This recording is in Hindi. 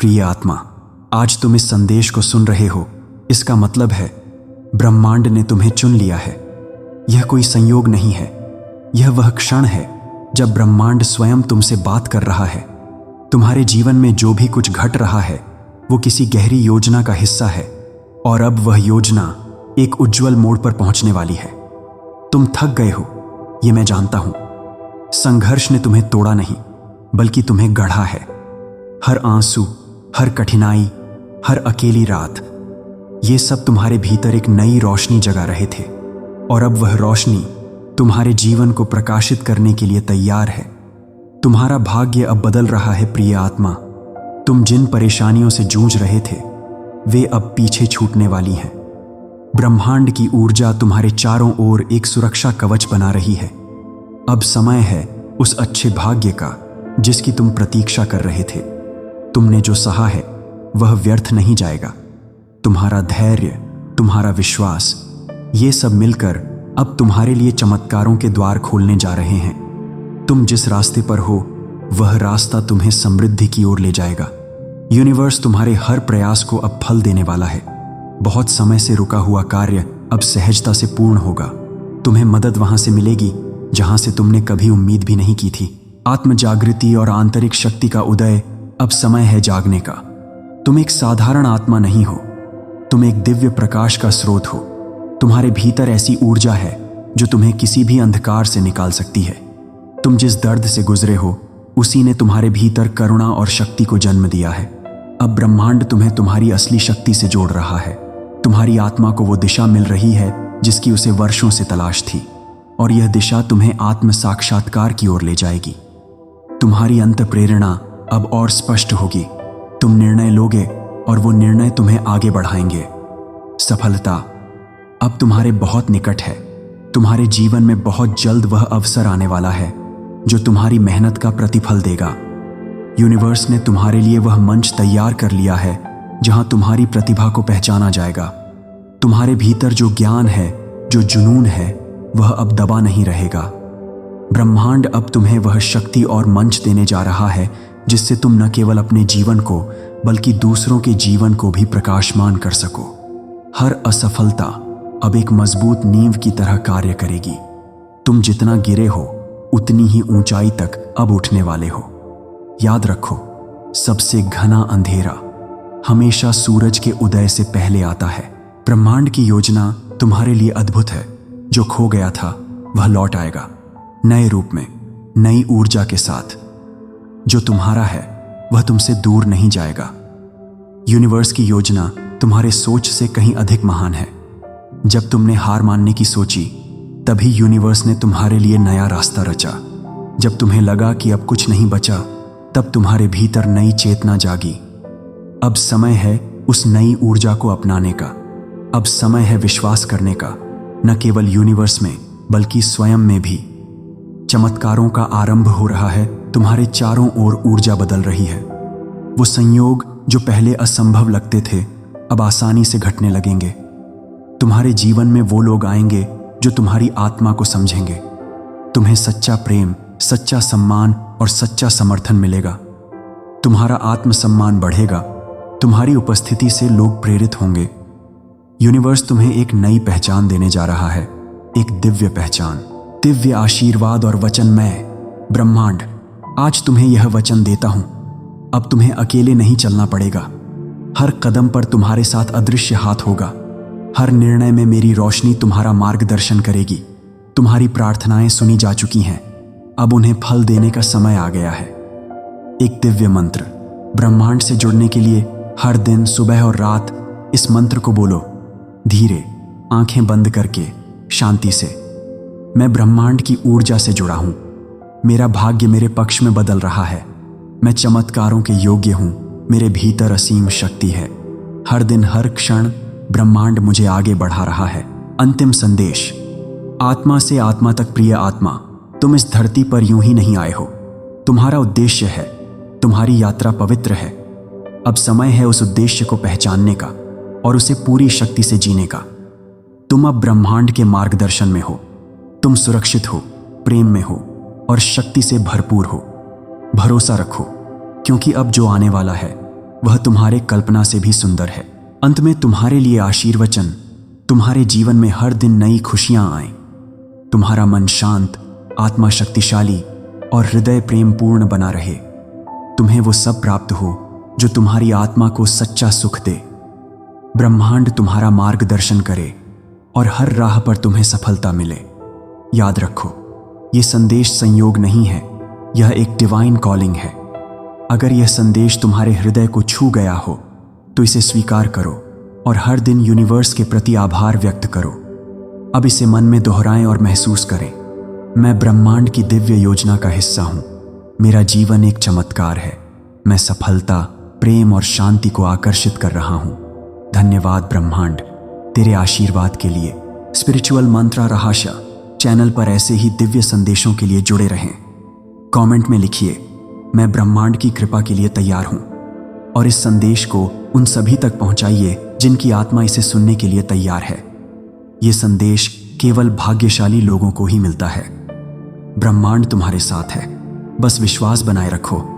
प्रिय आत्मा, आज तुम इस संदेश को सुन रहे हो, इसका मतलब है ब्रह्मांड ने तुम्हें चुन लिया है। यह कोई संयोग नहीं है, यह वह क्षण है जब ब्रह्मांड स्वयं तुमसे बात कर रहा है। तुम्हारे जीवन में जो भी कुछ घट रहा है वो किसी गहरी योजना का हिस्सा है, और अब वह योजना एक उज्जवल मोड़ पर पहुंचने वाली है। तुम थक गए हो, ये मैं जानता हूं। संघर्ष ने तुम्हें तोड़ा नहीं, बल्कि तुम्हें गढ़ा है। हर आंसू, हर कठिनाई, हर अकेली रात, ये सब तुम्हारे भीतर एक नई रोशनी जगा रहे थे, और अब वह रोशनी तुम्हारे जीवन को प्रकाशित करने के लिए तैयार है। तुम्हारा भाग्य अब बदल रहा है प्रिय आत्मा। तुम जिन परेशानियों से जूझ रहे थे वे अब पीछे छूटने वाली हैं। ब्रह्मांड की ऊर्जा तुम्हारे चारों ओर एक सुरक्षा कवच बना रही है। अब समय है उस अच्छे भाग्य का जिसकी तुम प्रतीक्षा कर रहे थे। तुमने जो सहा है वह व्यर्थ नहीं जाएगा। तुम्हारा धैर्य, तुम्हारा विश्वास, ये सब मिलकर अब तुम्हारे लिए चमत्कारों के द्वार खोलने जा रहे हैं। तुम जिस रास्ते पर हो वह रास्ता तुम्हें समृद्धि की ओर ले जाएगा। यूनिवर्स तुम्हारे हर प्रयास को अब फल देने वाला है। बहुत समय से रुका हुआ कार्य अब सहजता से पूर्ण होगा। तुम्हें मदद वहां से मिलेगी जहां से तुमने कभी उम्मीद भी नहीं की थी। आत्म जागृति और आंतरिक शक्ति का उदय, अब समय है जागने का। तुम एक साधारण आत्मा नहीं हो, तुम एक दिव्य प्रकाश का स्रोत हो। तुम्हारे भीतर ऐसी ऊर्जा है जो तुम्हें किसी भी अंधकार से निकाल सकती है। तुम जिस दर्द से गुजरे हो उसी ने तुम्हारे भीतर करुणा और शक्ति को जन्म दिया है। अब ब्रह्मांड तुम्हें तुम्हारी असली शक्ति से जोड़ रहा है। तुम्हारी आत्मा को वो दिशा मिल रही है जिसकी उसे वर्षों से तलाश थी, और यह दिशा तुम्हें आत्म साक्षात्कार की ओर ले जाएगी। तुम्हारी अंत प्रेरणा अब और स्पष्ट होगी। तुम निर्णय लोगे और वो निर्णय तुम्हें आगे बढ़ाएंगे। सफलता अब तुम्हारे बहुत निकट है। तुम्हारे जीवन में बहुत जल्द वह अवसर आने वाला है जो तुम्हारी मेहनत का प्रतिफल देगा। यूनिवर्स ने तुम्हारे लिए वह मंच तैयार कर लिया है जहां तुम्हारी प्रतिभा को पहचाना जाएगा। तुम्हारे भीतर जो ज्ञान है, जो जुनून है, वह अब दबा नहीं रहेगा। ब्रह्मांड अब तुम्हें वह शक्ति और मंच देने जा रहा है जिससे तुम न केवल अपने जीवन को बल्कि दूसरों के जीवन को भी प्रकाशमान कर सको। हर असफलता अब एक मजबूत नींव की तरह कार्य करेगी। तुम जितना गिरे हो उतनी ही ऊंचाई तक अब उठने वाले हो। याद रखो, सबसे घना अंधेरा हमेशा सूरज के उदय से पहले आता है। ब्रह्मांड की योजना तुम्हारे लिए अद्भुत है। जो खो गया था वह लौट आएगा, नए रूप में, नई ऊर्जा के साथ। जो तुम्हारा है वह तुमसे दूर नहीं जाएगा। यूनिवर्स की योजना तुम्हारे सोच से कहीं अधिक महान है। जब तुमने हार मानने की सोची तभी यूनिवर्स ने तुम्हारे लिए नया रास्ता रचा। जब तुम्हें लगा कि अब कुछ नहीं बचा, तब तुम्हारे भीतर नई चेतना जागी। अब समय है उस नई ऊर्जा को अपनाने का। अब समय है विश्वास करने का, न केवल यूनिवर्स में बल्कि स्वयं में भी। चमत्कारों का आरंभ हो रहा है। तुम्हारे चारों ओर ऊर्जा बदल रही है। वो संयोग जो पहले असंभव लगते थे अब आसानी से घटने लगेंगे। तुम्हारे जीवन में वो लोग आएंगे जो तुम्हारी आत्मा को समझेंगे। तुम्हें सच्चा प्रेम, सच्चा सम्मान और सच्चा समर्थन मिलेगा। तुम्हारा आत्मसम्मान बढ़ेगा। तुम्हारी उपस्थिति से लोग प्रेरित होंगे। यूनिवर्स तुम्हें एक नई पहचान देने जा रहा है, एक दिव्य पहचान, दिव्य आशीर्वाद और वचन। मैं ब्रह्मांड आज तुम्हें यह वचन देता हूं, अब तुम्हें अकेले नहीं चलना पड़ेगा। हर कदम पर तुम्हारे साथ अदृश्य हाथ होगा। हर निर्णय में मेरी रोशनी तुम्हारा मार्गदर्शन करेगी। तुम्हारी प्रार्थनाएं सुनी जा चुकी हैं, अब उन्हें फल देने का समय आ गया है। एक दिव्य मंत्र। ब्रह्मांड से जुड़ने के लिए हर दिन सुबह और रात इस मंत्र को बोलो, धीरे, आंखें बंद करके, शांति से। मैं ब्रह्मांड की ऊर्जा से जुड़ा हूं। मेरा भाग्य मेरे पक्ष में बदल रहा है। मैं चमत्कारों के योग्य हूं। मेरे भीतर असीम शक्ति है। हर दिन, हर क्षण ब्रह्मांड मुझे आगे बढ़ा रहा है। अंतिम संदेश। आत्मा से आत्मा तक। प्रिय आत्मा, तुम इस धरती पर यूं ही नहीं आए हो। तुम्हारा उद्देश्य है। तुम्हारी यात्रा पवित्र है। अब समय है उस उद्देश्य को पहचानने का और उसे पूरी शक्ति से जीने का। तुम अब ब्रह्मांड के मार्गदर्शन में हो। तुम सुरक्षित हो, प्रेम में हो और शक्ति से भरपूर हो। भरोसा रखो, क्योंकि अब जो आने वाला है वह तुम्हारे कल्पना से भी सुंदर है। अंत में तुम्हारे लिए आशीर्वचन, तुम्हारे जीवन में हर दिन नई खुशियां आएं, तुम्हारा मन शांत, आत्मा शक्तिशाली और हृदय प्रेम पूर्ण बना रहे। तुम्हें वो सब प्राप्त हो जो तुम्हारी आत्मा को सच्चा सुख दे। ब्रह्मांड तुम्हारा मार्गदर्शन करे और हर राह पर तुम्हें सफलता मिले। याद रखो, ये संदेश संयोग नहीं है, यह एक डिवाइन कॉलिंग है। अगर यह संदेश तुम्हारे हृदय को छू गया हो तो इसे स्वीकार करो और हर दिन यूनिवर्स के प्रति आभार व्यक्त करो। अब इसे मन में दोहराएं और महसूस करें, मैं ब्रह्मांड की दिव्य योजना का हिस्सा हूं। मेरा जीवन एक चमत्कार है। मैं सफलता, प्रेम और शांति को आकर्षित कर रहा हूं। धन्यवाद ब्रह्मांड तेरे आशीर्वाद के लिए। स्पिरिचुअल मंत्रा रहस्य चैनल पर ऐसे ही दिव्य संदेशों के लिए जुड़े रहें। कमेंट में लिखिए, मैं ब्रह्मांड की कृपा के लिए तैयार हूं, और इस संदेश को उन सभी तक पहुंचाइए जिनकी आत्मा इसे सुनने के लिए तैयार है। ये संदेश केवल भाग्यशाली लोगों को ही मिलता है। ब्रह्मांड तुम्हारे साथ है, बस विश्वास बनाए रखो।